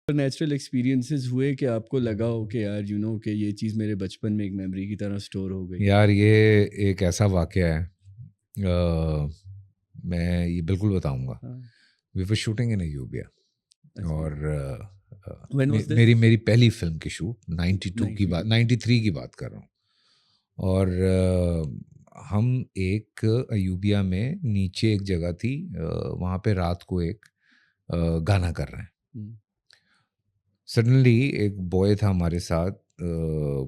Natural experiences हुए कि आपको लगा हो कि यार कि ये चीज़ मेरे बचपन में एक मेमोरी की तरह स्टोर हो गई? यार ये एक ऐसा वाक़या है, मैं ये बिल्कुल बताऊँगा। हाँ, वी वर शूटिंग इन अयूबिया अच्छा। और व्हेन वाज़ दिस? मेरी मेरी पहली फ़िल्म की शूट 92 की बात, 92। 93 की बात कर रहा हूँ। और हम एक अयूबिया में नीचे एक जगह थी, वहाँ पे रात को एक गाना कर रहे हैं। हुँ, सडनली एक बॉय था हमारे साथ,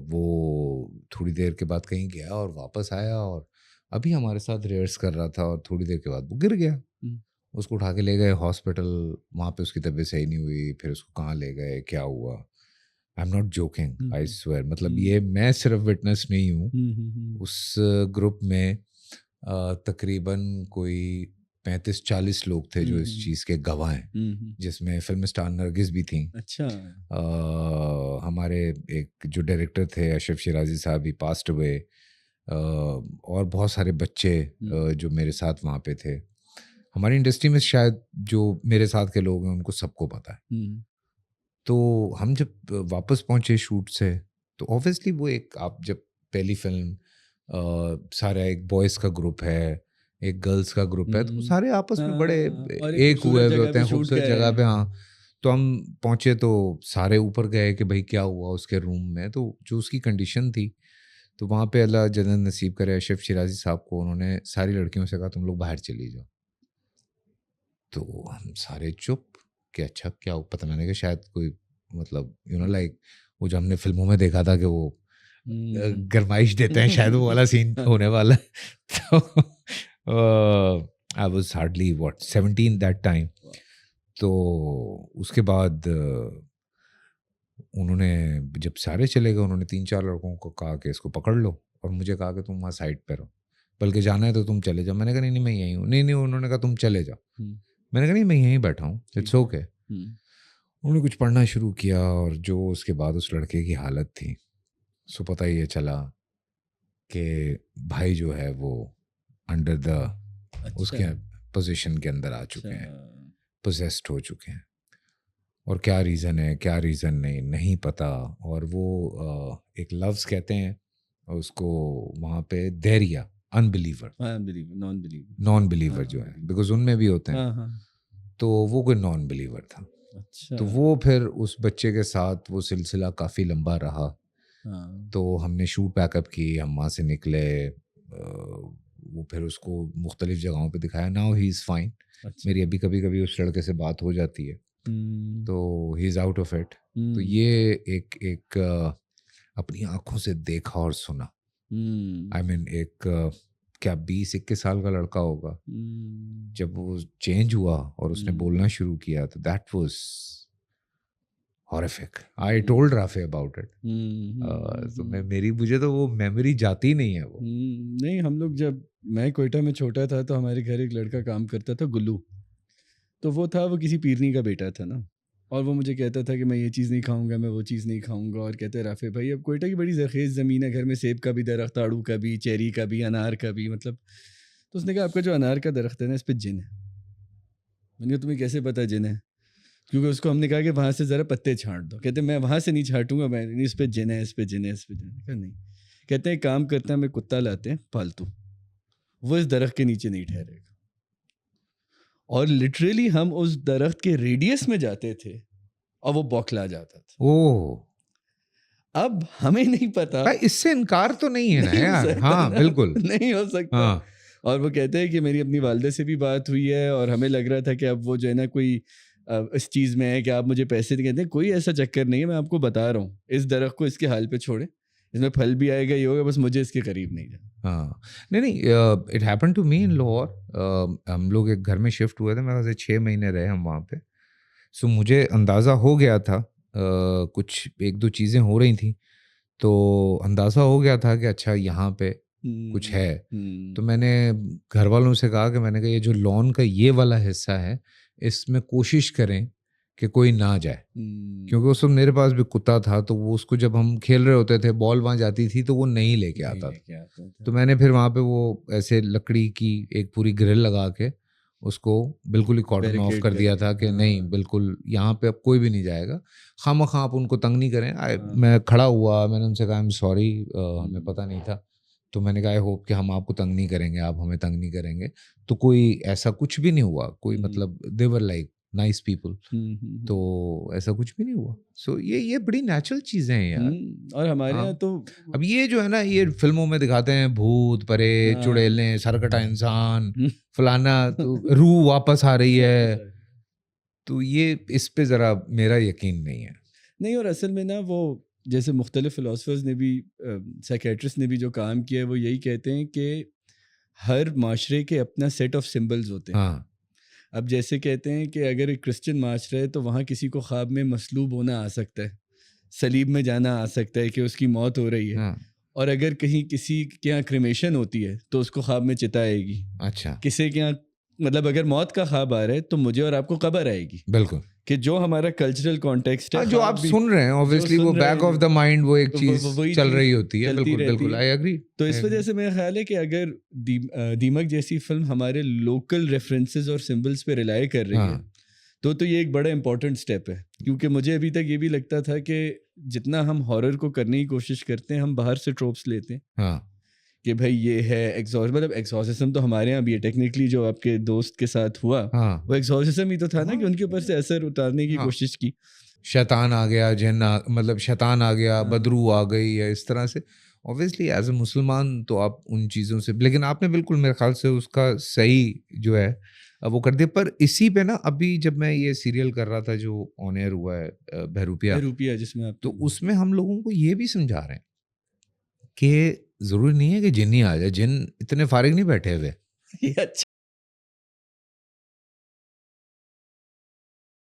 वो थोड़ी देर के बाद कहीं गया और वापस आया और अभी हमारे साथ रिहर्स कर रहा था और थोड़ी देर के बाद वो गिर गया। हुँ, उसको उठा के ले गए हॉस्पिटल, वहाँ पे उसकी तबीयत सही नहीं हुई, फिर उसको कहाँ ले गए, क्या हुआ? I am not joking, hmm, I hmm, swear, मतलब हुँ, ये मैं सिर्फ विटनेस नहीं हूँ। हुँ, हुँ, हुँ, उस ग्रुप में तकरीबन कोई 35-40 लोग थे हुँ, जो इस हुँ, चीज़ के गवाह हैं, हुँ, हुँ। जिसमें फ़िल्म स्टार नरगिस भी थीं। अच्छा। हमारे एक जो डायरेक्टर थे अशरफ शिराज़ी साहब, ही पास्ट अवे। और बहुत सारे बच्चे हुँ, जो मेरे साथ वहाँ पे थे। हमारी इंडस्ट्री में शायद जो मेरे साथ के लोग हैं उनको सबको पता है। हुँ, तो हम जब वापस पहुँचे शूट से, तो ऑब्वियसली वो एक, आप जब पहली फ़िल्म, सारा एक बॉयज़ का ग्रुप है, एक गर्ल्स का ग्रुप है, तो वो हुँ। सारे आपस में बड़े और एक एक खूबसूरत हुए हुए जगह होते पे हैं, शूट खूबसूरत कर रहे जगह पे। हैं। हाँ, तो हम पहुँचे तो सारे ऊपर गए कि भई क्या हुआ उसके रूम में, तो जो उसकी कंडीशन थी, तो वहाँ पे अल्लाह जन्नत नसीब करे अशरफ शिराज़ी साहब को, उन्होंने सारी लड़कियों से कहा तुम लोग बाहर चली जाओ। तो हम सारे चुप कि अच्छा क्या हो? पता मैंने कहा शायद कोई, मतलब लाइक वो जो हमने फ़िल्मों में देखा था कि वो हुँ, हुँ। गरमाइश देते हैं, शायद वो वाला सीन होने वाला है। तो I was hardly what 17 that time. तो उसके बाद उन्होंने, जब सारे चले गए, उन्होंने 3-4 लड़कों को कहा कि इसको पकड़ लो और मुझे कहा कि तुम वहाँ साइड पे रहो। बल्कि जाना है तो तुम चले जाओ। मैंने कहा नहीं, नहीं मैं यहीं हूँ। नहीं, नहीं, उन्होंने कहा तुम चले जाओ। हुँ, मैंने कहा नहीं मैं यहीं बैठा हूँ, ठीक इट्स है। ओके। हुँ, उन्होंने कुछ पढ़ना शुरू किया और जो उसके बाद उस लड़के की हालत थी, सो पता ये चला कि भाई जो है वो अंडर द अच्छा, उसके पोजीशन के अंदर आ अच्छा। चुके हैं, पोजेस्ड हो चुके हैं। और क्या रीज़न है, क्या रीज़न नहीं, नहीं पता। और वो एक लफ्ज़ कहते हैं उसको वहाँ पे, धैर्य, अनबिलीवर, हाँ, बिलीव नॉन बिलीव। नॉन हाँ, बिलीवर जो हाँ, है, बिलीव। बिकॉज़ उनमें भी होते हैं। हाँ, हाँ। तो वो कोई नॉन बिलीवर था। अच्छा, तो वो फिर उस बच्चे के साथ वो सिलसिला काफ़ी लंबा रहा। हाँ। तो हमने शूट पैकअप की, हम वहाँ से निकले, वो फिर उसको मुख्तलिफ़ जगहों पे दिखाया, नाउ ही इज़ फाइन। अच्छा। मेरी अभी कभी-कभी उस लड़के से बात हो जाती है, हुँ, तो he is out of it. तो हुँ, ये एक एक अपनी आँखों से देखा और सुना। हुँ, आई मीन एक क्या 20-21 साल का लड़का होगा, हुँ, जब वो चेंज हुआ और उसने हुँ, बोलना शुरू किया, तो that was horrific. I hmm, told Rafi about it. Hmm, hmm, तो हुँ। मुझे तो वो मेमोरी जाती नहीं है वो। नहीं, हम लोग जब मैं क्वेटा में छोटा था तो हमारे घर एक लड़का काम करता था, गुल्लू। तो वो किसी पीरनी का बेटा था ना, और वो मुझे कहता था कि मैं ये चीज़ नहीं खाऊँगा, मैं वो चीज़ नहीं खाऊँगा, और कहते राफ़े भाई अब क्वेटा की बड़ी ज़रख़ेज़ ज़मीन है, घर में सेब का भी दरख़्त, आड़ू का भी, चेरी का भी, अनार का भी, मतलब। तो उसने कहा आपका जो अनार का दरख़्त है ना, इस पे जिन है। मैंने कहा तुम्हें कैसे पता जिन है? क्योंकि उसको हमने कहा कि वहाँ से ज़रा पत्ते छाँट दो। कहते मैं वहाँ से नहीं छाँटूँगा, मैं इस पे जिन है, इस पे जिन है, इस पे जिन है। मैंने कहा नहीं। कहते हैं एक काम करते हैं, हम एक कुत्ता लाते हैं पालतू, वो इस दरख़्त के नीचे नहीं ठहरेगा। और लिटरली हम उस दरख़्त के रेडियस में जाते थे और वो बौखला जाता था। ओह! अब हमें नहीं पता, भाई इससे इनकार तो नहीं है ना नहीं हो यार। सकता हाँ, ना, बिल्कुल। नहीं हो सकता। हाँ, और वो कहते हैं कि मेरी अपनी वालिदा से भी बात हुई है और हमें लग रहा था कि अब वो जो है ना कोई इस चीज़ में है कि आप मुझे पैसे दें। कहते हैं कोई ऐसा चक्कर नहीं है, मैं आपको बता रहा हूँ, इस दरख़्त को इसके हाल पे छोड़ें, इसमें फल भी आएगा, ये होगा, बस मुझे इसके करीब नहीं जाना। हाँ। नहीं, नहीं, इट हैपेंड टू मी इन लाहौर। हम लोग एक घर में शिफ्ट हुए थे, मेरे ख़्याल से 6 महीने रहे हम वहाँ पे। सो मुझे अंदाज़ा हो गया था, कुछ 1-2 चीज़ें हो रही थी, तो अंदाज़ा हो गया था कि अच्छा यहाँ पे कुछ हुँ, है। तो हुँ, मैंने घरवालों से कहा कि मैंने कहा ये जो लॉन का ये वाला हिस्सा है, इसमें कोशिश करें कि कोई ना जाए। हुँ, क्योंकि उस वक़्त मेरे पास भी कुत्ता था, तो वो उसको जब हम खेल रहे होते थे, बॉल वहाँ जाती थी, तो वो नहीं लेके नहीं आता था। लेके आता था। तो मैंने फिर वहाँ पे वो ऐसे लकड़ी की एक पूरी ग्रिल लगा के उसको बिल्कुल ही कॉर्डन ऑफ बैरिकेड कर दिया करके, था कि नहीं, बिल्कुल यहाँ पे अब कोई भी नहीं जाएगा, खामखा आप उनको तंग नहीं करें। हाँ। मैं खड़ा हुआ, मैंने उनसे कहा आई एम सॉरी, हमें हुँ, पता नहीं था। तो मैंने कहा आई होप कि हम आपको तंग नहीं करेंगे, आप हमें तंग नहीं करेंगे। तो कोई ऐसा कुछ भी नहीं हुआ, कोई हुँ, मतलब दे were like nice people. Hmm, hmm, तो हुँ। ऐसा कुछ भी नहीं हुआ। सो ये बड़ी नेचुरल चीज़ें हैं यार। और हमारे हाँ। यहाँ तो अब ये जो है ना, ये फ़िल्मों में दिखाते हैं भूत, प्रेत, हाँ। चुड़ैलें, सरकटा इंसान, हुँ। फलाना, तो रूह वापस आ रही वापस है। आए। तो ये इस पे ज़रा मेरा यकीन नहीं है। नहीं, और असल में ना वो जैसे मुख्तलिफ फ़िलोसफ़र्स ने भी साइकियाट्रिस्ट ने भी जो काम किया है वो यही कहते हैं कि हर माशरे के अपना सेट ऑफ सिंबल्स होते हैं। हाँ, अब जैसे कहते हैं कि अगर एक क्रिश्चियन माशरा है तो वहाँ किसी को ख्वाब में मसलूब होना आ सकता है, सलीब में जाना आ सकता है कि उसकी मौत हो रही है। हाँ। और अगर कहीं किसी के यहाँ क्रिमेशन होती है तो उसको ख्वाब में चिता आएगी। अच्छा, किसी के यहाँ मतलब अगर मौत का ख्वाब आ रहा है तो मुझे और आपको कब्र आएगी। बिल्कुल। कि जो हमारा कल्चरल कॉन्टेक्स्ट है हाँ, जो ख्वाब आप भी सुन रहे हैं जो ऑब्वियसली वो सुन रहे बैक ऑफ हैं द माइंड वो एक चीज़ वही चल चीज़ रही होती है। चलती बिल्कुल, रहती बिल्कुल। है। आई एग्री, तो आई इस वजह एग्री। से मेरा ख्याल है कि अगर दीमक जैसी फिल्म हमारे लोकल रेफरेंसेस और सिंबल्स पे रिलाई कर रही है हाँ, तो ये एक बड़ा इंपॉर्टेंट स्टेप है, क्योंकि मुझे अभी तक ये भी लगता था कि जितना हम हॉरर को करने की कोशिश करते हैं हम बाहर से ट्रोप्स लेते हैं हाँ, कि भाई ये है एग्जॉर्स मतलब एक्सॉर्सिज्म तो हमारे यहाँ भी है टेक्निकली। जो आपके दोस्त के साथ हुआ हाँ, वो एक्सॉर्सिज्म ही तो था ना, कि हाँ, उनके ऊपर से असर उतारने की हाँ। कोशिश की। शैतान आ गया, जिन्न मतलब शैतान आ गया, हाँ। बदरू आ गई, या इस तरह से। ऑब्वियसली एज़ अ मुसलमान तो आप उन चीज़ों से, लेकिन आपने बिल्कुल मेरे ख़्याल से उसका सही जो है वो कर दिया। पर इसी पे ना अभी जब मैं ये सीरियल कर रहा था जो ऑन एयर हुआ है, बहरूपिया, बहरूपिया जिसमें तो आपने उसमें हम लोगों को ये भी समझा रहे हैं कि ज़रूरी नहीं है कि जिन्न ही आ जाए, जिन्न इतने फ़ारिग नहीं बैठे हुए। ये अच्छा